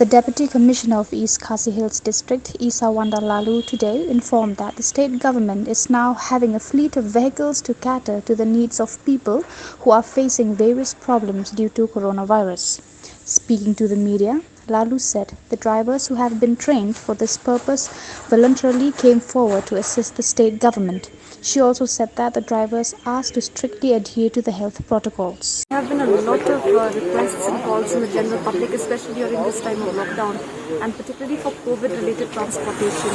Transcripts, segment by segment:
The Deputy Commissioner of East Khasi Hills District, Isawanda Lalu, today informed that the state government is now having a fleet of vehicles to cater to the needs of people who are facing various problems due to coronavirus. Speaking to the media, Lalu said the drivers who have been trained for this purpose voluntarily came forward to assist the state government. She also said that the drivers asked to strictly adhere to the health protocols. There have been a lot of requests and calls from the general public, especially during this time of lockdown, and particularly for COVID-related transportation.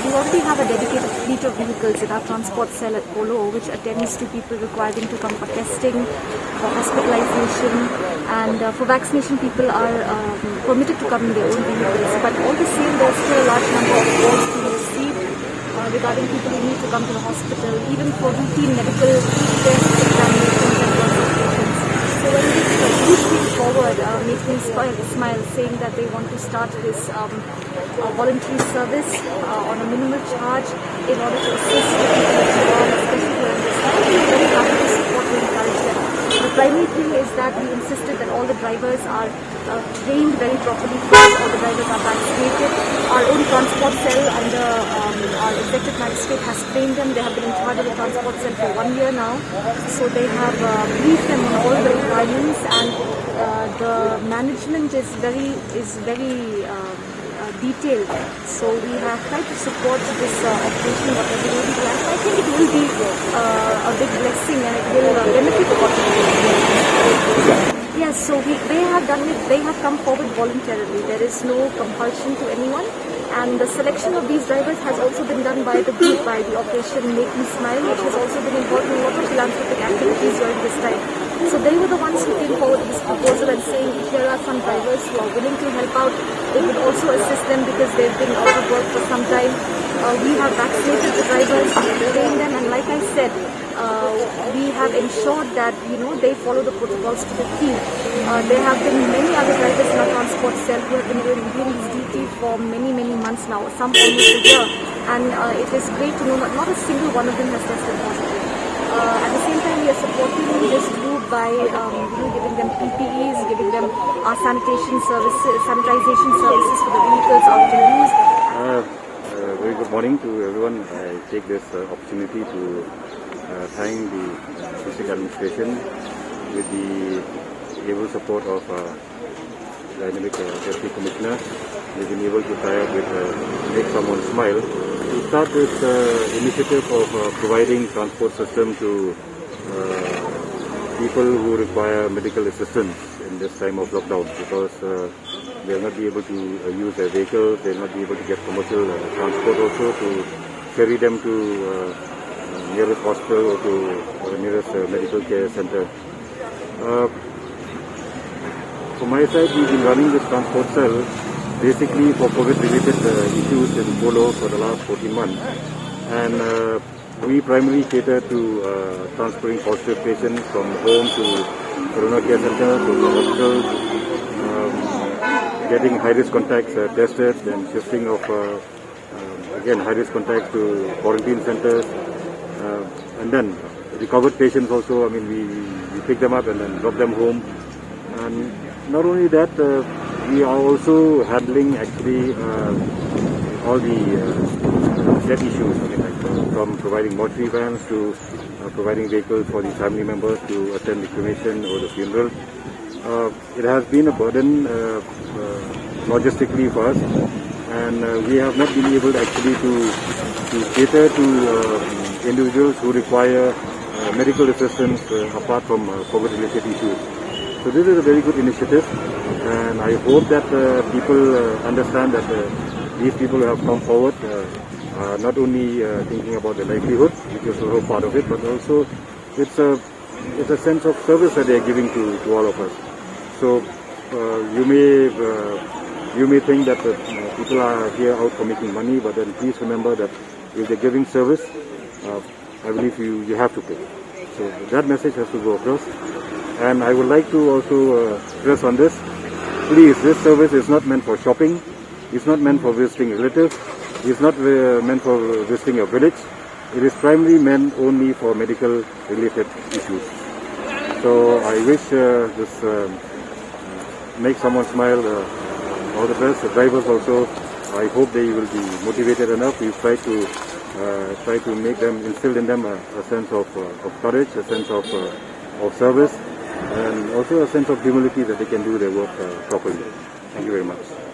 We already have a dedicated fleet of vehicles in our transport cell at Polo, which attends to people requiring to come for testing, for hospitalization, and for vaccination. People are permitted to come in their own vehicles, but all the same, there's still a large number of calls to receive regarding people who need to come to the hospital, even for routine medical tests, examinations, and consultations. So when this group came forward, made me smile, saying that they want to start this voluntary service on a minimal charge in order to assist the people of Shillong, especially during this time. We're very happy to support and encourage them. The primary thing is that we insisted that all the drivers are trained very properly first, all the drivers are vaccinated. Our own transport cell under our executive magistrate has trained them. They have been in charge of the transport cell for 1 year now. So they have briefed them on all the requirements, and the management is very detailed. So we have tried to support this operation, whatever will be planned. I think it will be a big blessing, and it will benefit the population. Yes, so they have done it. They have come forward voluntarily. There is no compulsion to anyone, and the selection of these drivers has also been done by the group, by the operation Make Me Smile, which has also been involved in a lot of philanthropic activities during this time. So they were the ones who came forward with this proposal and saying, here are some drivers who are willing to help out. It would also assist them because they've been out of work for some time. We have vaccinated the drivers, we have trained them, and like I said, we have ensured that they follow the protocols to the T. There have been many other drivers in our transport cell who have been doing this duty for many months now, some almost a year, and it is great to know that not a single one of them has tested positive. At the same time, we are supporting this group by giving them PPEs, giving them our sanitization services for the vehicles after use. Very good morning to everyone. I take this opportunity to thank the district administration with the able support of dynamic deputy commissioner. We've been able to tie up with Make Someone Smile to start this initiative of providing transport system to people who require medical assistance in this time of lockdown, because they will not be able to use their vehicles, they will not be able to get commercial transport also to ferry them to nearest hospital or to nearest medical care center. From my side, we've been running this transport cell basically for COVID-related issues in Polo for the last 14 months. And we primarily cater to transferring positive patients from home to Corona Care Center, to the hospital, getting high-risk contacts tested, then shifting of, again, high-risk contacts to quarantine centers. And then recovered patients also, we pick them up and then drop them home. And not only that, we are also handling actually all the debt issues, from providing mortuary vans to providing vehicles for the family members to attend the cremation or the funeral. It has been a burden logistically for us, and we have not been able actually to cater to individuals who require medical assistance apart from COVID-related issues. So this is a very good initiative, and I hope that people understand that these people who have come forward are not only thinking about their livelihood, which is also part of it, but also it's a sense of service that they are giving to all of us. So you may think that people are here out for making money, but then please remember that if they're giving service, I believe you have to pay. So that message has to go across. And I would like to also stress on this. Please, this service is not meant for shopping. It's not meant for visiting relatives. It's not meant for visiting a village. It is primarily meant only for medical related issues. So I wish this Make Someone Smile all the best. The drivers also, I hope they will be motivated enough. We've tried to make them, instill in them a sense of courage, a sense of service, and also a sense of humility that they can do their work properly. Thank you very much.